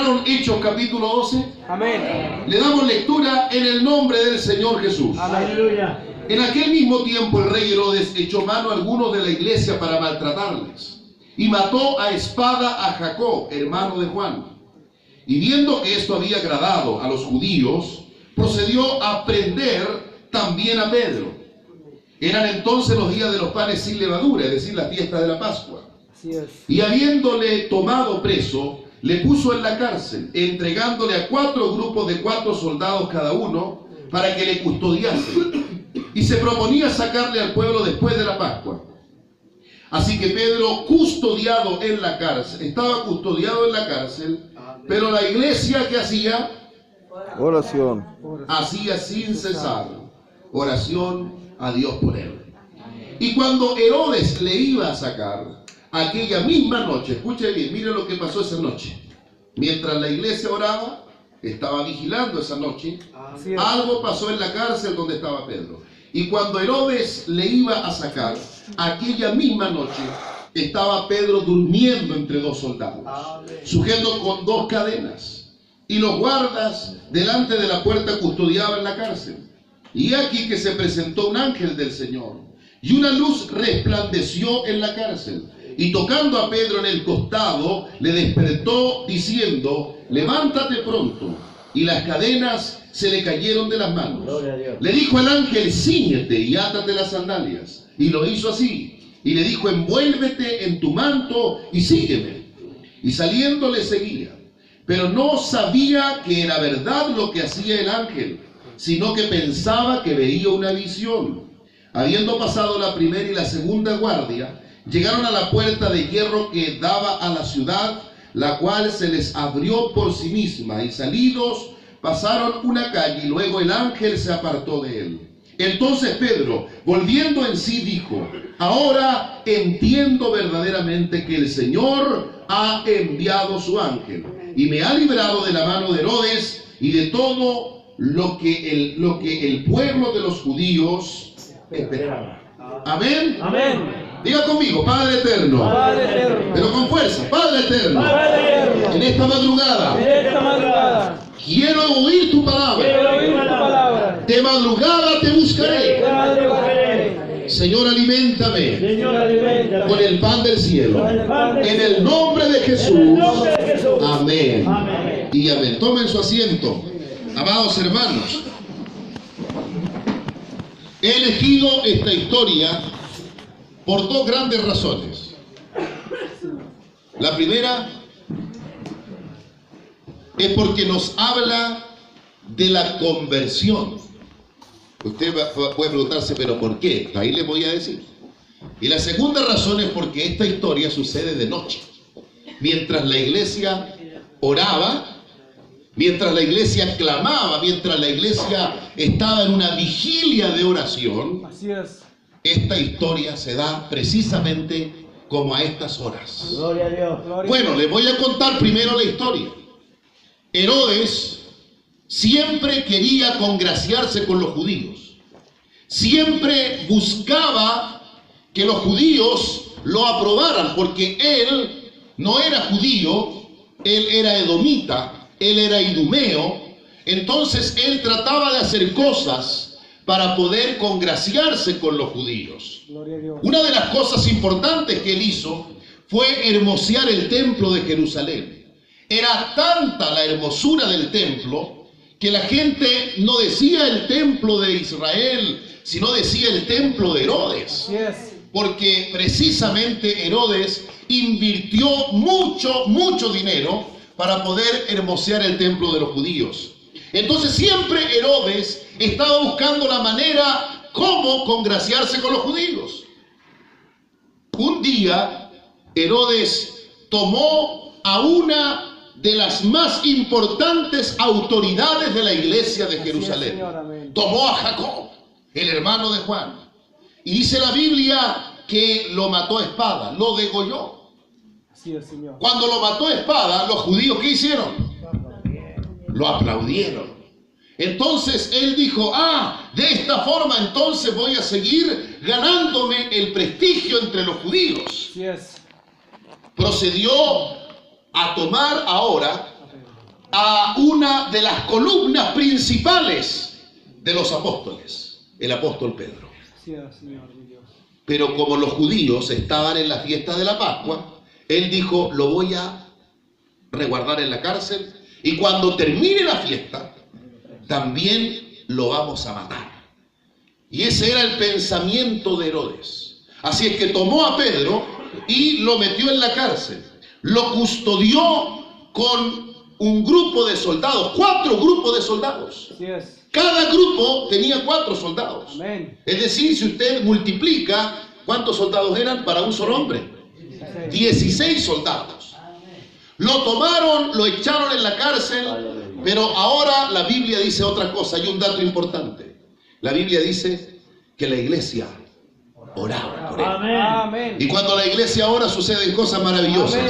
¿Encontraron Hechos capítulo 12? Amén. Le damos lectura en el nombre del Señor Jesús. Aleluya. En aquel mismo tiempo el rey Herodes echó mano a algunos de la iglesia para maltratarles y mató a espada a Jacob, hermano de Juan. Y viendo que esto había agradado a los judíos, procedió a prender también a Pedro. Eran entonces los días de los panes sin levadura, es decir, la fiesta de la Pascua. Así es. Y habiéndole tomado preso, le puso en la cárcel, entregándole a 4 grupos de 4 soldados cada uno, para que le custodiasen. Y se proponía sacarle al pueblo después de la Pascua. Así que Pedro, custodiado en la cárcel, estaba custodiado en la cárcel, pero la iglesia, ¿qué hacía? Oración. Hacía sin cesar oración a Dios por él. Y cuando Herodes le iba a sacar, aquella misma noche, escuche bien, mire lo que pasó esa noche. Mientras la iglesia oraba, estaba vigilando esa noche, algo pasó en la cárcel donde estaba Pedro. Y cuando Herodes le iba a sacar, aquella misma noche, estaba Pedro durmiendo entre 2 soldados, sujeto con 2 cadenas. Y los guardas delante de la puerta custodiaban la cárcel. Y aquí que se presentó un ángel del Señor, y una luz resplandeció en la cárcel. Y tocando a Pedro en el costado, le despertó diciendo: levántate pronto. Y las cadenas se le cayeron de las manos. Le dijo el ángel: cíñete y átate las sandalias. Y lo hizo así. Y le dijo: envuélvete en tu manto y sígueme. Y saliendo le seguía. Pero no sabía que era verdad lo que hacía el ángel, sino que pensaba que veía una visión. Habiendo pasado la primera y la segunda guardia, llegaron a la puerta de hierro que daba a la ciudad, la cual se les abrió por sí misma, y salidos pasaron una calle, y luego el ángel se apartó de él. Entonces Pedro, volviendo en sí, dijo: ahora entiendo verdaderamente que el Señor ha enviado su ángel, y me ha librado de la mano de Herodes y de todo lo que el pueblo de los judíos esperaba. Amén. Amén. Diga conmigo: Padre eterno. Padre eterno. Pero con fuerza: Padre eterno. Padre eterno. En esta madrugada En esta madrugada quiero oír tu palabra. quiero oír tu palabra. De madrugada te buscaré. Te madrugaré. Señor, aliméntame Señor, alimenta con el pan del cielo. Con el pan del En el nombre de En Jesús. el nombre de Jesús. Amén. Amén. Y amén. Tomen su asiento. Amados hermanos, he elegido esta historia por 2 grandes razones. La primera es porque nos habla de la conversión. Usted puede preguntarse: ¿pero por qué? Ahí les voy a decir. Y la segunda razón es porque esta historia sucede de noche, mientras la iglesia oraba, mientras la iglesia clamaba, mientras la iglesia estaba en una vigilia de oración. Así es. Esta historia se da precisamente como a estas horas. Gloria a Dios. Gloria Bueno, les voy a contar primero la historia. Herodes siempre quería congraciarse con los judíos. Siempre buscaba que los judíos lo aprobaran, porque él no era judío, él era edomita, él era idumeo. Entonces él trataba de hacer cosas para poder congraciarse con los judíos. Gloria a Dios. Una de las cosas importantes que él hizo fue hermosear el templo de Jerusalén. Era tanta la hermosura del templo que la gente no decía el templo de Israel, sino decía el templo de Herodes. Así es. Porque precisamente Herodes invirtió mucho dinero para poder hermosear el templo de los judíos. Entonces siempre Herodes estaba buscando la manera cómo congraciarse con los judíos. Un día Herodes tomó a una de las más importantes autoridades de la iglesia de Jerusalén. Señor, amén. Tomó a Jacob, el hermano de Juan, y dice la Biblia que lo mató a espada, lo degolló. Así es, Señor. Cuando lo mató a espada, los judíos, ¿qué hicieron? Lo aplaudieron. Entonces él dijo: de esta forma entonces voy a seguir ganándome el prestigio entre los judíos. Así es. Procedió a tomar ahora a una de las columnas principales de los apóstoles, el apóstol Pedro. Así es, Señor, mi Dios. Pero como los judíos estaban en la fiesta de la Pascua, él dijo, lo voy a resguardar en la cárcel y cuando termine la fiesta, también lo vamos a matar. Y ese era el pensamiento de Herodes. Así es que tomó a Pedro y lo metió en la cárcel. Lo custodió con un grupo de soldados, 4 grupos de soldados. Así es. Cada grupo tenía 4 soldados. Amén. Es decir, si usted multiplica, ¿cuántos soldados eran para un solo hombre? 16 soldados. Lo tomaron, lo echaron en la cárcel, pero ahora la Biblia dice otra cosa. Hay un dato importante. La Biblia dice que la iglesia oraba por él. Amén. Y cuando la iglesia ora suceden cosas maravillosas.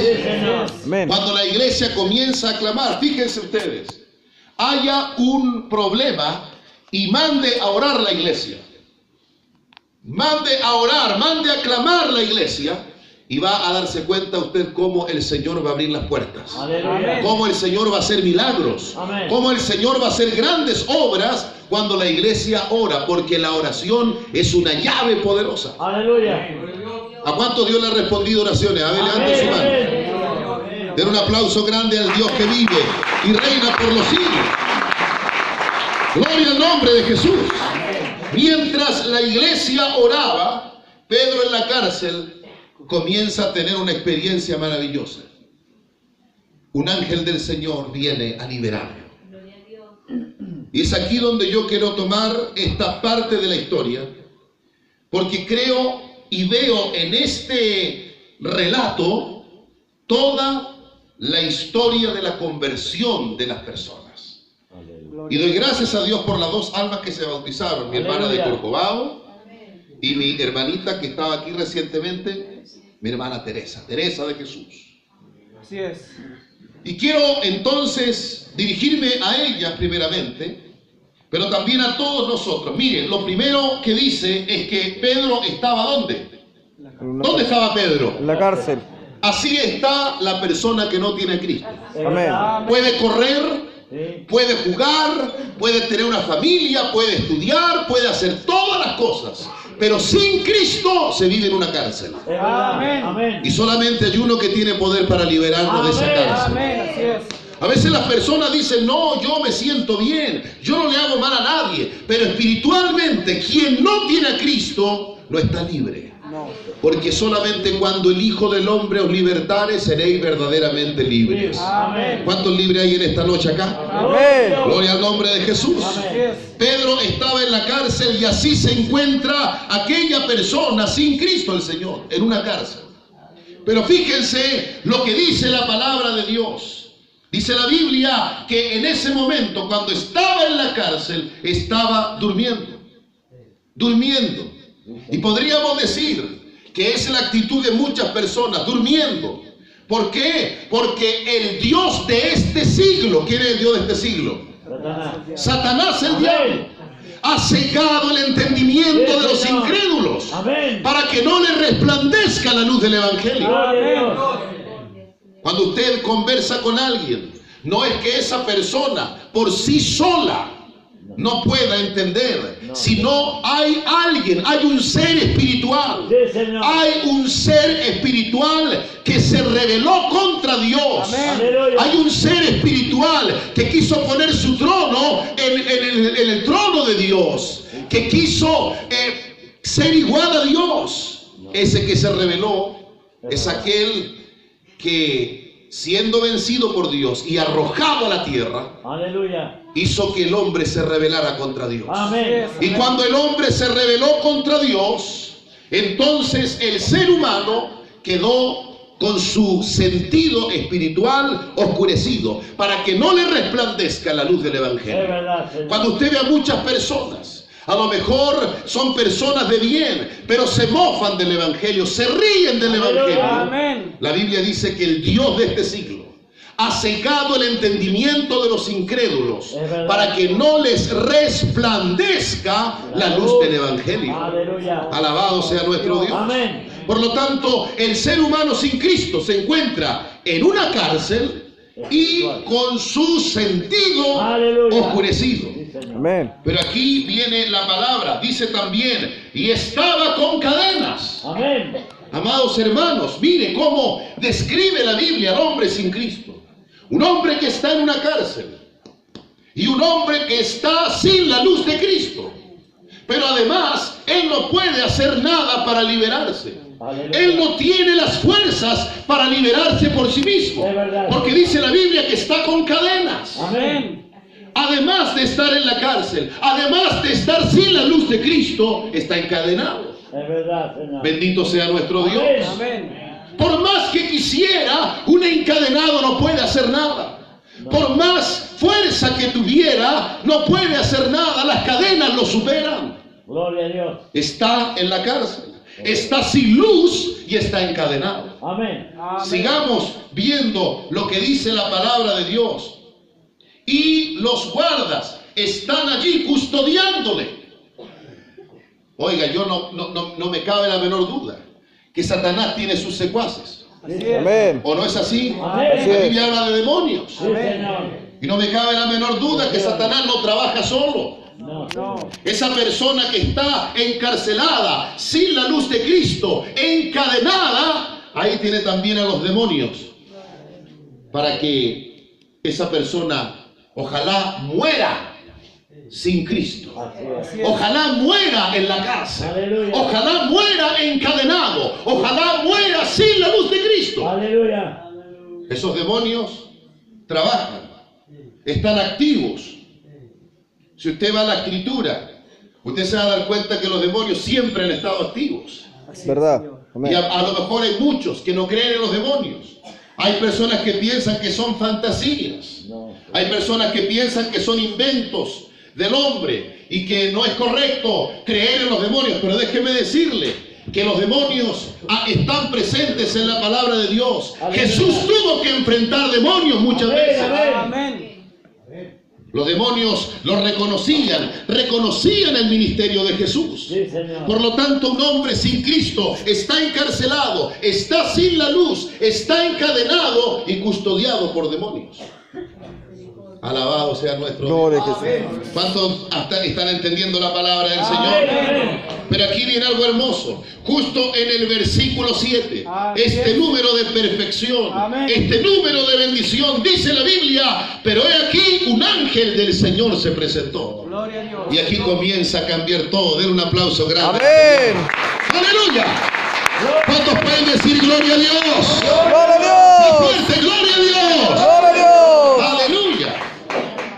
Amén. Cuando la iglesia comienza a clamar, fíjense ustedes, haya un problema y mande a orar la iglesia. Mande a orar, mande a clamar la iglesia y va a darse cuenta usted cómo el Señor va a abrir las puertas. Aleluya. Cómo el Señor va a hacer milagros. Amén. Cómo el Señor va a hacer grandes obras cuando la iglesia ora, porque la oración es una llave poderosa. Aleluya. ¿A cuántos Dios le ha respondido oraciones? A ver, levante su mano. Den un aplauso grande al Dios que vive y reina por los siglos. Gloria al nombre de Jesús. Mientras la iglesia oraba, Pedro en la cárcel comienza a tener una experiencia maravillosa. Un ángel del Señor viene a liberarlo. Y es aquí donde yo quiero tomar esta parte de la historia, porque creo y veo en este relato toda la historia de la conversión de las personas. Y doy gracias a Dios por las 2 almas que se bautizaron, mi hermana de Corcovado y mi hermanita que estaba aquí recientemente, mi hermana Teresa de Jesús. Así es. Y quiero entonces dirigirme a ellas primeramente, pero también a todos nosotros. Miren, lo primero que dice es que Pedro estaba ¿dónde? ¿Dónde estaba Pedro? En la cárcel. Así está la persona que no tiene a Cristo. Amén. Puede correr, puede jugar, puede tener una familia, puede estudiar, puede hacer todas las cosas, pero sin Cristo se vive en una cárcel. Amén. Amén. Y solamente hay uno que tiene poder para liberarnos de esa cárcel. Amén. Así es. A veces las personas dicen, no, yo me siento bien, yo no le hago mal a nadie, pero espiritualmente quien no tiene a Cristo no está libre. No. Porque solamente cuando el Hijo del Hombre os libertare seréis verdaderamente libres. Amén. ¿Cuántos libres hay en esta noche acá? Amén. Gloria al nombre de Jesús. Así es. Pedro estaba en la cárcel y así se encuentra aquella persona sin Cristo el Señor, en una cárcel. Pero fíjense lo que dice la palabra de Dios. Dice la Biblia que en ese momento, cuando estaba en la cárcel, estaba durmiendo. Durmiendo. Y podríamos decir que es la actitud de muchas personas, durmiendo. ¿Por qué? Porque el Dios de este siglo, ¿quién es el Dios de este siglo? Satanás, el diablo, ha cegado el entendimiento de los incrédulos para que no le resplandezca la luz del Evangelio. Cuando usted conversa con alguien, no es que esa persona por sí sola no pueda entender, sino hay alguien, hay un ser espiritual, hay un ser espiritual que se rebeló contra Dios. Hay un ser espiritual que quiso poner su trono en el trono de Dios, que quiso ser igual a Dios. Ese que se rebeló es aquel que, siendo vencido por Dios y arrojado a la tierra, hizo que el hombre se rebelara contra Dios. Y cuando el hombre se rebeló contra Dios, entonces el ser humano quedó con su sentido espiritual oscurecido, para que no le resplandezca la luz del Evangelio. Cuando usted ve a muchas personas, a lo mejor son personas de bien, pero se mofan del Evangelio, se ríen del Evangelio. Amén. La Biblia dice que el Dios de este siglo ha cegado el entendimiento de los incrédulos para que no les resplandezca la luz del Evangelio. Alabado sea nuestro Dios. Por lo tanto, el ser humano sin Cristo se encuentra en una cárcel y con su sentido Aleluya. oscurecido. Sí, Señor. Amén. Pero aquí viene la palabra, dice también, y estaba con cadenas. Amén. Amados hermanos, mire cómo describe la Biblia al hombre sin Cristo. Un hombre que está en una cárcel y un hombre que está sin la luz de Cristo. Pero además, él no puede hacer nada para liberarse. Aleluya. Él no tiene las fuerzas para liberarse por sí mismo. Es verdad. Porque dice la Biblia que está con cadenas. Amén. Además de estar en la cárcel, además de estar sin la luz de Cristo, está encadenado. Es verdad, Señor. Bendito sea nuestro Dios. Amén. Por más que quisiera, un encadenado no puede hacer nada. Por más fuerza que tuviera, no puede hacer nada. Las cadenas lo superan. Gloria a Dios. Está en la cárcel, está sin luz y está encadenado. Amén. Amén. Sigamos viendo lo que dice la palabra de Dios. Y los guardas están allí custodiándole. Oiga, yo no me cabe la menor duda que Satanás tiene sus secuaces. Así es. Amén. ¿O no es así? Amén. La Biblia habla de demonios. Sí, Señor. Y no me cabe la menor duda que Satanás no trabaja solo. No, No. Esa persona que está encarcelada, sin la luz de Cristo, encadenada, ahí tiene también a los demonios. Para que esa persona, ojalá muera sin Cristo. Así es. Ojalá muera en la cárcel. Aleluya. Ojalá muera encadenado. Ojalá muera sin la luz de Cristo. Aleluya. Esos demonios trabajan, están activos. Si usted va a la Escritura, usted se va a dar cuenta que los demonios siempre han estado activos. Así es, ¿Verdad? Señor. Y Amén. a lo mejor hay muchos que no creen en los demonios. Hay personas que piensan que son fantasías. No. Hay personas que piensan que son inventos del hombre y que no es correcto creer en los demonios. Pero déjeme decirle que los demonios están presentes en la palabra de Dios. Aleluya. Jesús tuvo que enfrentar demonios muchas Amén, veces. amén. Amén. Los demonios los reconocían el ministerio de Jesús. Sí, Señor. Por lo tanto, un hombre sin Cristo está encarcelado, está sin la luz, está encadenado y custodiado por demonios. Alabado sea nuestro Dios. Gloria a Jesús. ¿Cuántos están entendiendo la palabra del Amén, Señor? amén. Pero aquí viene algo hermoso. Justo en el versículo 7. Amén. Este número de perfección. Amén. Este número de bendición. Dice la Biblia. Pero he aquí un ángel del Señor se presentó. Gloria a Dios. Y aquí comienza a cambiar todo. Den un aplauso grande. Amén. ¡Aleluya! ¿Cuántos pueden decir gloria a Dios? Gloria a Dios. ¡Fuerte, gloria a Dios! Gloria a Dios. ¡Aleluya!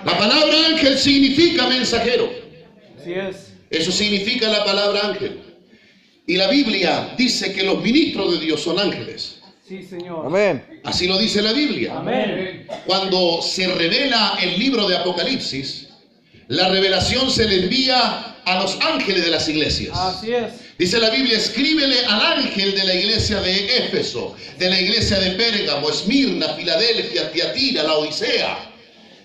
La palabra ángel significa mensajero. Así es. Eso significa la palabra ángel. Y la Biblia dice que los ministros de Dios son ángeles. Sí, Señor. Amén. Así lo dice la Biblia. Amén. Cuando se revela el libro de Apocalipsis, la revelación se le envía a los ángeles de las iglesias. Así es. Dice la Biblia, escríbele al ángel de la iglesia de Éfeso, de la iglesia de Pérgamo, Esmirna, Filadelfia, Tiatira, la Odisea.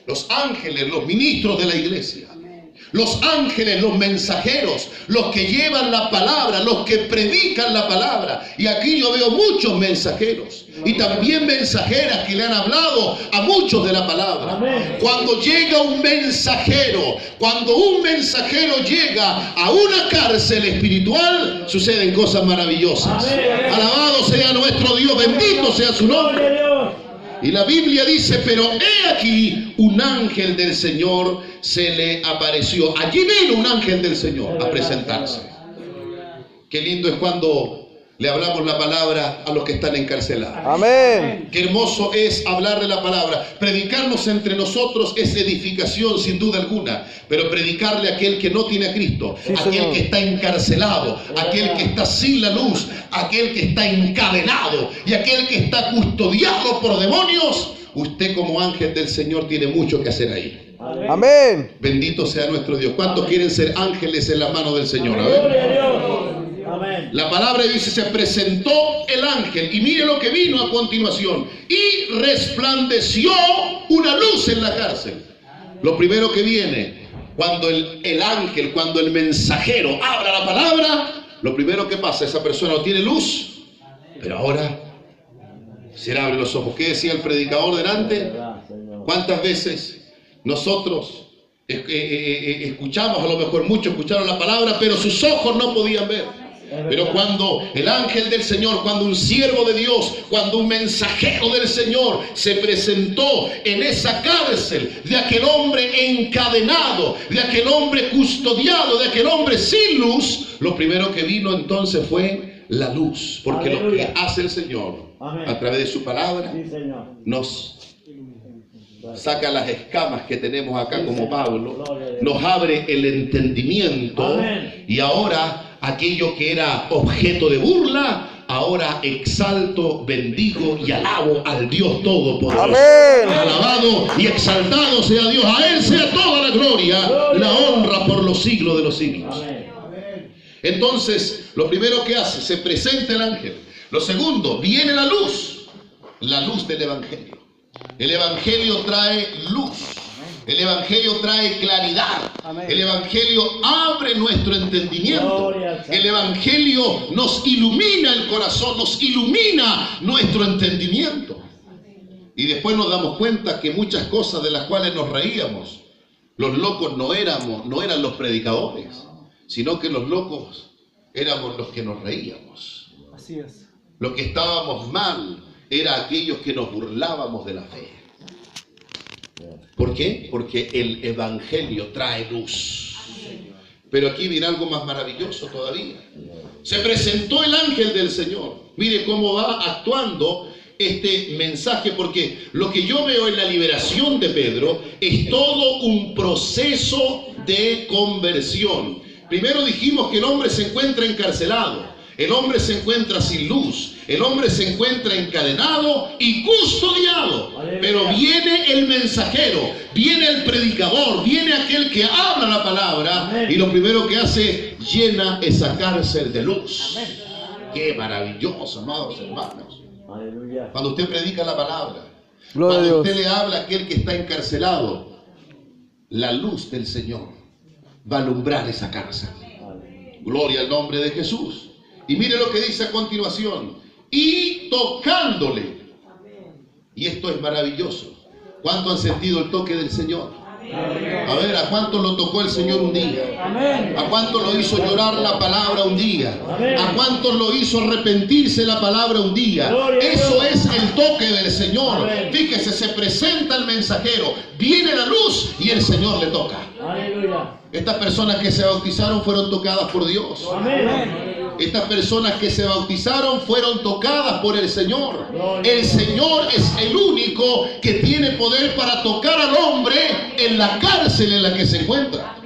Los ángeles, los ministros de la iglesia. Los ángeles, los mensajeros, los que llevan la palabra, los que predican la palabra. Y aquí yo veo muchos mensajeros y también mensajeras que le han hablado a muchos de la palabra. Amén. Cuando llega un mensajero, cuando un mensajero llega a una cárcel espiritual, suceden cosas maravillosas. Amén. Alabado sea nuestro Dios, bendito sea su Gloria a nombre. Dios. Y la Biblia dice, pero he aquí un ángel del Señor se le apareció. Allí vino un ángel del Señor a presentarse. Qué lindo es cuando le hablamos la palabra a los que están encarcelados. Amén. Qué hermoso es hablar de la palabra. Predicarnos entre nosotros es edificación sin duda alguna. Pero predicarle a aquel que no tiene a Cristo, Sí, aquel Señor. que está encarcelado, aquel que está sin la luz, aquel que está encadenado y aquel que está custodiado por demonios, usted como ángel del Señor tiene mucho que hacer ahí. Amén. Bendito sea nuestro Dios. ¿Cuántos quieren ser ángeles en la mano del Señor? A ver. Gloria a Dios. Amén. La palabra dice, se presentó el ángel y mire lo que vino a continuación. Y resplandeció una luz en la cárcel. Lo primero que viene, cuando el ángel, cuando el mensajero habla la palabra, lo primero que pasa, esa persona no tiene luz, pero ahora Quisiera abre los ojos. ¿Qué decía el predicador delante? Verdad, Señor. ¿Cuántas veces nosotros escuchamos, a lo mejor muchos escucharon la palabra, pero sus ojos no podían ver? Pero cuando el ángel del Señor, cuando un siervo de Dios, cuando un mensajero del Señor se presentó en esa cárcel de aquel hombre encadenado, de aquel hombre custodiado, de aquel hombre sin luz, lo primero que vino entonces fue la luz. Porque lo que hace el Señor a través de su palabra Sí, Señor. nos saca las escamas que tenemos acá, Sí, como Señor. Pablo, Gloria a Dios. nos abre el entendimiento. Amén. Y ahora aquello que era objeto de burla, ahora exalto, bendigo y alabo al Dios Todopoderoso. Amén. Alabado y exaltado sea Dios, a Él sea toda la gloria, la honra por los siglos de los siglos. Amén. Entonces, lo primero que hace, se presenta el ángel. Lo segundo, viene la luz del Evangelio. El Evangelio trae luz. El Evangelio trae claridad. Amén. El Evangelio abre nuestro entendimiento. Gloria al Señor. El Evangelio nos ilumina el corazón, nos ilumina nuestro entendimiento. Y después nos damos cuenta que muchas cosas de las cuales nos reíamos, los locos no eran los predicadores, sino que los locos éramos los que nos reíamos. Así es. Lo que estábamos mal era aquellos que nos burlábamos de la fe. ¿Por qué? Porque el Evangelio trae luz. Pero aquí viene algo más maravilloso todavía. Se presentó el ángel del Señor. Mire cómo va actuando este mensaje, porque lo que yo veo en la liberación de Pedro es todo un proceso de conversión. Primero dijimos que el hombre se encuentra encarcelado, el hombre se encuentra sin luz, el hombre se encuentra encadenado y custodiado. Pero viene el mensajero, viene el predicador, viene aquel que habla la palabra, y lo primero que hace, llena esa cárcel de luz. Qué maravilloso, amados hermanos. Aleluya. Cuando usted predica la palabra, Gloria a cuando Dios. usted le habla a aquel que está encarcelado, la luz del Señor va a alumbrar esa cárcel. Gloria al nombre de Jesús. Y mire lo que dice a continuación. Y tocándole. Y esto es maravilloso. ¿Cuánto han sentido el toque del Señor? A ver, ¿a cuánto lo tocó el Señor un día? Amén. ¿A cuánto lo hizo llorar la palabra un día? ¿A cuánto lo hizo arrepentirse la palabra un día? Eso es el toque del Señor. Fíjese, se presenta el mensajero, viene la luz y el Señor le toca. Aleluya. Estas personas que se bautizaron fueron tocadas por Dios. Amén. Estas personas que se bautizaron fueron tocadas por el Señor. El Señor es el único que tiene poder para tocar al hombre en la cárcel en la que se encuentra.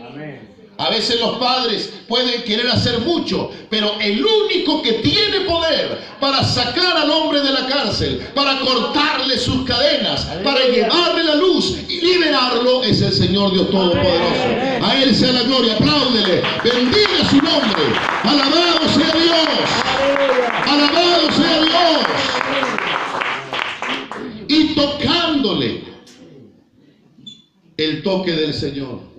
A veces los padres pueden querer hacer mucho, pero el único que tiene poder para sacar al hombre de la cárcel, para cortarle sus cadenas, para llevarle la luz y liberarlo, es el Señor Dios Todopoderoso. A Él sea la gloria, apláudele, bendiga su nombre, alabado sea Dios, alabado sea Dios. Y tocándole el toque del Señor.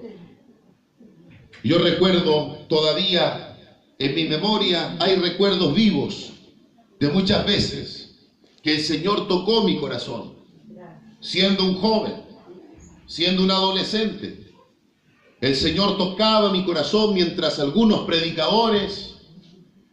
Yo recuerdo todavía en mi memoria, hay recuerdos vivos de muchas veces que el Señor tocó mi corazón, siendo un joven, siendo un adolescente. El Señor tocaba mi corazón mientras algunos predicadores,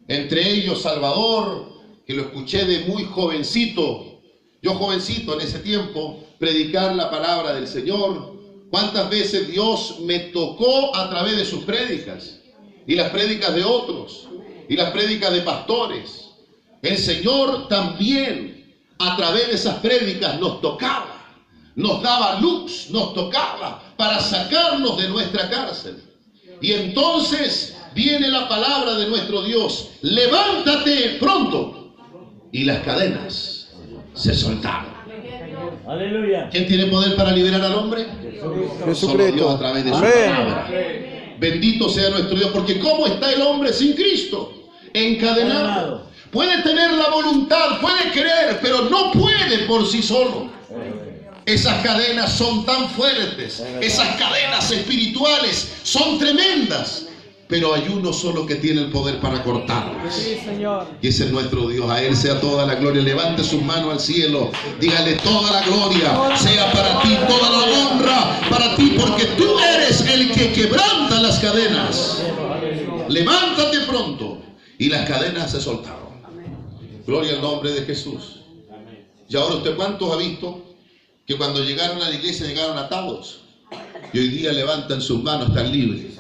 entre ellos Salvador, que lo escuché de muy jovencito, yo jovencito en ese tiempo, predicar la palabra del Señor. ¿Cuántas veces Dios me tocó a través de sus prédicas? Y las prédicas de otros, y las prédicas de pastores. El Señor también a través de esas prédicas nos tocaba, nos daba luz, nos tocaba para sacarnos de nuestra cárcel. Y entonces viene la palabra de nuestro Dios: levántate pronto. Y las cadenas se soltaron. Aleluya. ¿Quién tiene poder para liberar al hombre? Solo Dios a través de su Amén. palabra. Bendito sea nuestro Dios, porque ¿cómo está el hombre sin Cristo? Encadenado. Puede tener la voluntad, puede querer, pero no puede por sí solo. Esas cadenas son tan fuertes, esas cadenas espirituales son tremendas, pero hay uno solo que tiene el poder para cortarlas. Sí, Señor. Y ese es nuestro Dios. A Él sea toda la gloria. Levante sus manos al cielo. Dígale: toda la gloria sea para ti, toda la honra para ti, porque tú eres el que quebranta las cadenas. Levántate pronto. Y las cadenas se soltaron. Gloria al nombre de Jesús. Y ahora, ¿usted cuántos ha visto que cuando llegaron a la iglesia llegaron atados? Y hoy día levantan sus manos, están libres.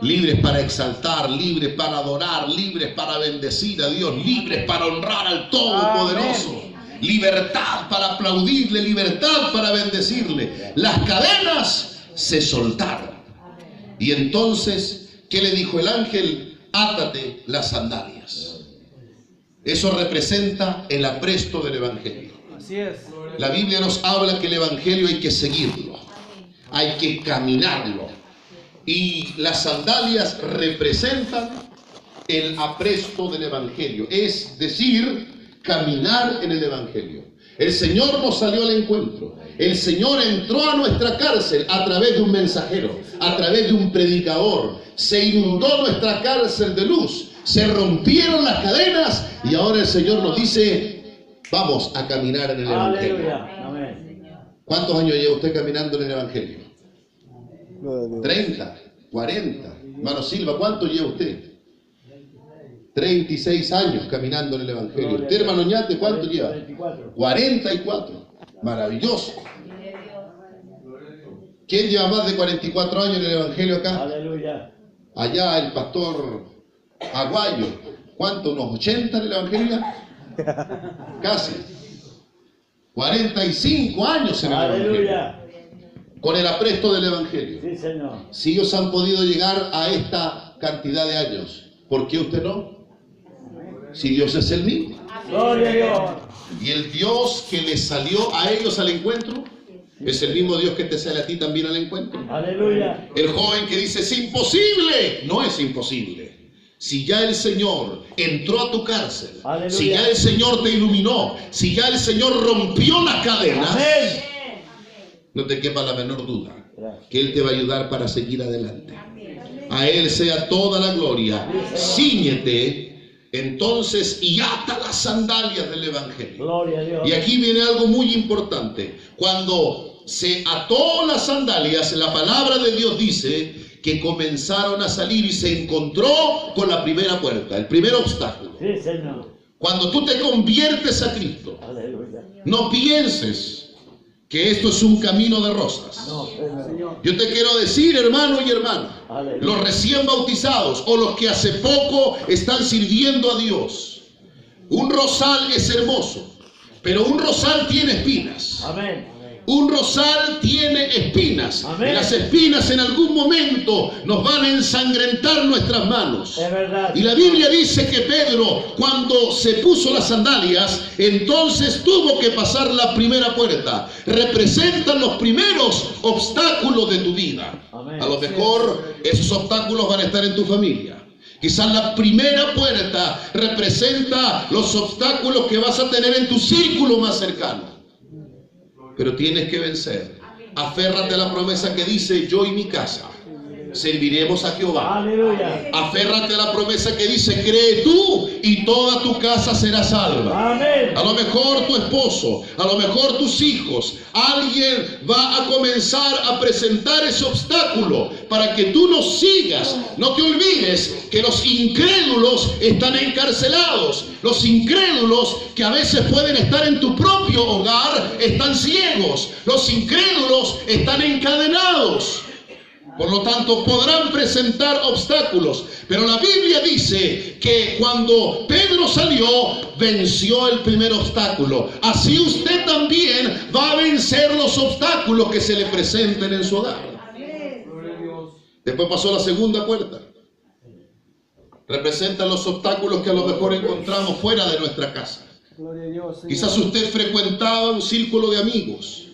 Libres para exaltar, libres para adorar, libres para bendecir a Dios, libres para honrar al Todopoderoso. Libertad para aplaudirle, libertad para bendecirle. Las cadenas se soltaron. Y entonces, ¿qué le dijo el ángel? Átate las sandalias. Eso representa el apresto del evangelio. Así es. La Biblia nos habla que el evangelio hay que seguirlo, hay que caminarlo. Y las sandalias representan el apresto del evangelio, es decir, caminar en el evangelio. El Señor nos salió al encuentro. El Señor entró a nuestra cárcel a través de un mensajero, a través de un predicador. Se inundó nuestra cárcel de luz, se rompieron las cadenas y ahora el Señor nos dice: vamos a caminar en el evangelio. Aleluya. Amén. ¿Cuántos años lleva usted caminando en el evangelio? Gloria a Dios. 30, 40. Hermano Silva, ¿cuánto lleva usted? 36 años caminando en el evangelio. ¿Usted, hermano Ñate, cuánto lleva? 44. 44. Maravilloso. ¿Quién lleva más de 44 años en el evangelio acá? Aleluya. Allá el pastor Aguayo. ¿Cuánto? ¿Unos 80 en el evangelio? Casi. 45 años en el evangelio. Aleluya. Con el apresto del evangelio. Sí, Señor. Si ellos han podido llegar a esta cantidad de años, ¿por qué usted no? Si Dios es el mismo. Gloria a Dios. Y el Dios que les salió a ellos al encuentro es el mismo Dios que te sale a ti también al encuentro. Aleluya. El joven que dice: es imposible. No es imposible. Si ya el Señor entró a tu cárcel, Aleluya. si ya el Señor te iluminó, si ya el Señor rompió las cadenas, Amén. no te quepa la menor duda Gracias. que Él te va a ayudar para seguir adelante. A Él sea toda la gloria. Cíñete entonces y ata las sandalias del evangelio. Gloria a Dios. Y aquí viene algo muy importante. Cuando se ató las sandalias, la palabra de Dios dice que comenzaron a salir y se encontró con la primera puerta, el primer obstáculo. Sí, Señor. Cuando tú te conviertes a Cristo, Aleluya. no pienses que esto es un camino de rosas. No, Señor. Yo te quiero decir, hermano y hermana, Aleluya. los recién bautizados o los que hace poco están sirviendo a Dios, un rosal es hermoso, pero un rosal tiene espinas. Amén. Un rosal tiene espinas. Amén. Y las espinas en algún momento nos van a ensangrentar nuestras manos. Es verdad. Y la Biblia dice que Pedro, cuando se puso las sandalias, entonces tuvo que pasar la primera puerta. Representan los primeros obstáculos de tu vida. Amén. A lo mejor esos obstáculos van a estar en tu familia. Quizás la primera puerta representa los obstáculos que vas a tener en tu círculo más cercano. Pero tienes que vencer. Aférrate a la promesa que dice: yo y mi casa serviremos a Jehová. Aleluya. Aférrate a la promesa que dice: cree tú y toda tu casa será salva. Amén. A lo mejor tu esposo, a lo mejor tus hijos, alguien va a comenzar a presentar ese obstáculo para que tú no sigas. No te olvides que los incrédulos están encarcelados. Los incrédulos que a veces pueden estar en tu propio hogar están ciegos. Los incrédulos están encadenados. Por lo tanto, podrán presentar obstáculos. Pero la Biblia dice que cuando Pedro salió, venció el primer obstáculo. Así usted también va a vencer los obstáculos que se le presenten en su hogar. Después pasó la segunda puerta. Representan los obstáculos que a lo mejor encontramos fuera de nuestra casa. Gloria a Dios, Señor. Quizás usted frecuentaba un círculo de amigos.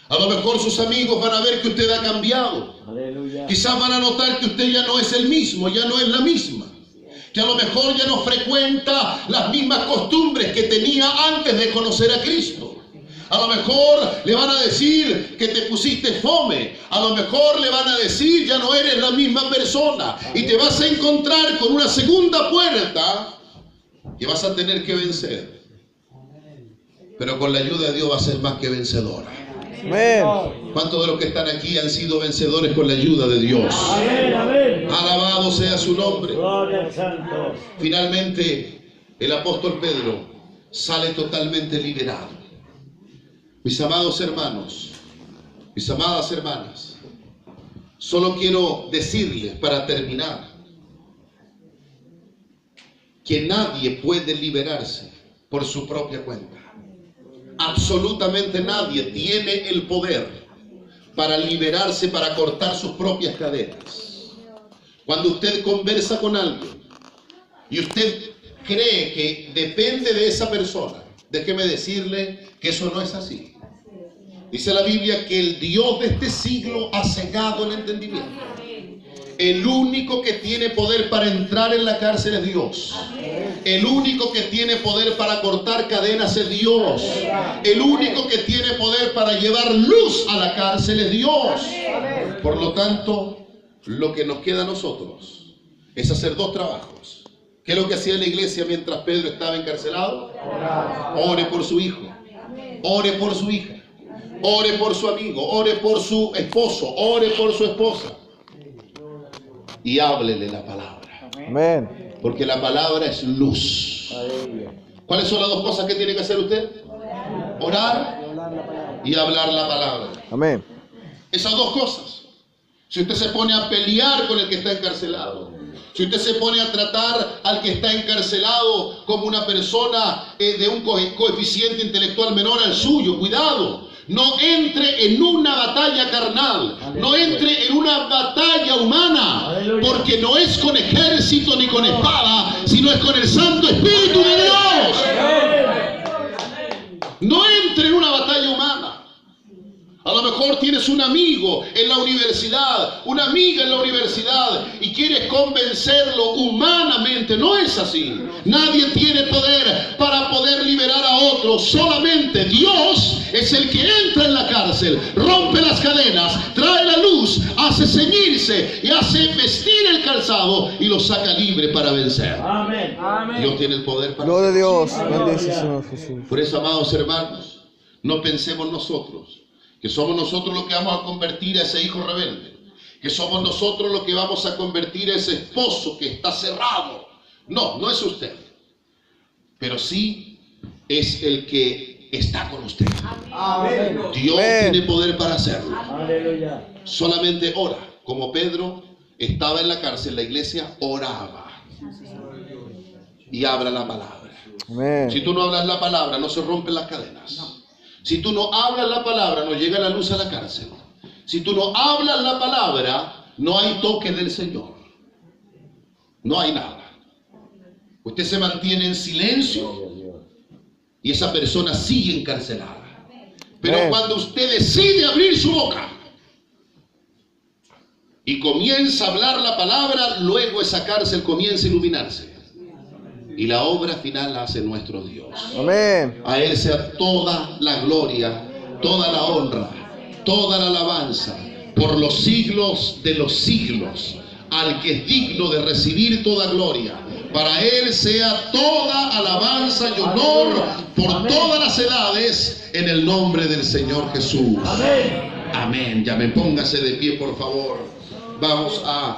A lo mejor sus amigos van a ver que usted ha cambiado. Aleluya. Quizás van a notar que usted ya no es el mismo, ya no es la misma. Que a lo mejor ya no frecuenta las mismas costumbres que tenía antes de conocer a Cristo. A lo mejor le van a decir que te pusiste fome. A lo mejor le van a decir ya no eres la misma persona. Y te vas a encontrar con una segunda puerta que vas a tener que vencer. Pero con la ayuda de Dios va a ser más que vencedora. Amén. ¿Cuántos de los que están aquí han sido vencedores con la ayuda de Dios? Amén, amén. Alabado sea su nombre. Gloria al Santo. Finalmente, el apóstol Pedro sale totalmente liberado. Mis amados hermanos, mis amadas hermanas, solo quiero decirles para terminar que nadie puede liberarse por su propia cuenta. Absolutamente nadie tiene el poder para liberarse, para cortar sus propias cadenas. Cuando usted conversa con alguien y usted cree que depende de esa persona, déjeme decirle que eso no es así. Dice la Biblia que el Dios de este siglo ha cegado el entendimiento. El único que tiene poder para entrar en la cárcel es Dios. El único que tiene poder para cortar cadenas es Dios. El único que tiene poder para llevar luz a la cárcel es Dios. Por lo tanto, lo que nos queda a nosotros es hacer dos trabajos. ¿Qué es lo que hacía la iglesia mientras Pedro estaba encarcelado? Ore por su hijo, ore por su hija, ore por su amigo, ore por su esposo, ore por su esposa. Y háblele la palabra. Amén. Porque la palabra es luz. ¿Cuáles son las dos cosas que tiene que hacer usted? Orar y hablar la palabra. Amén. Esas dos cosas. Si usted se pone a pelear con el que está encarcelado, si usted se pone a tratar al que está encarcelado como una persona de un coeficiente intelectual menor al suyo, cuidado. No entre en una batalla carnal, no entre en una batalla humana, porque no es con ejército ni con espada, sino es con el Santo Espíritu de Dios. No entre en una batalla humana. A lo mejor tienes un amigo en la universidad, una amiga en la universidad y quieres convencerlo humanamente. No es así. Nadie tiene poder para poder liberar a otro. Solamente Dios es el que entra en la cárcel, rompe las cadenas, trae la luz, hace ceñirse y hace vestir el calzado y lo saca libre para vencer. Amén. Dios tiene el poder para Gloria a hacerlo. Dios. Bendice, Señor Jesús. Por eso, amados hermanos, no pensemos nosotros que somos nosotros los que vamos a convertir a ese hijo rebelde, que somos nosotros los que vamos a convertir a ese esposo que está cerrado. No, no es usted, pero sí es el que está con usted. Amén. Dios Amén. tiene poder para hacerlo. Aleluya. Solamente ora. Como Pedro estaba en la cárcel, la iglesia oraba y habla la palabra. Amén. Si tú no hablas la palabra, no se rompen las cadenas. Si tú no hablas la palabra, no llega la luz a la cárcel. Si tú no hablas la palabra, no hay toque del Señor. No hay nada. Usted se mantiene en silencio y esa persona sigue encarcelada. Pero Amén. cuando usted decide abrir su boca y comienza a hablar la palabra, luego esa cárcel comienza a iluminarse. Y la obra final la hace nuestro Dios. Amén. A Él sea toda la gloria, toda la honra, toda la alabanza, por los siglos de los siglos, al que es digno de recibir toda gloria. Para Él sea toda alabanza y honor por todas las edades, en el nombre del Señor Jesús. Amén. Amén. Ya me póngase de pie, por favor. Vamos a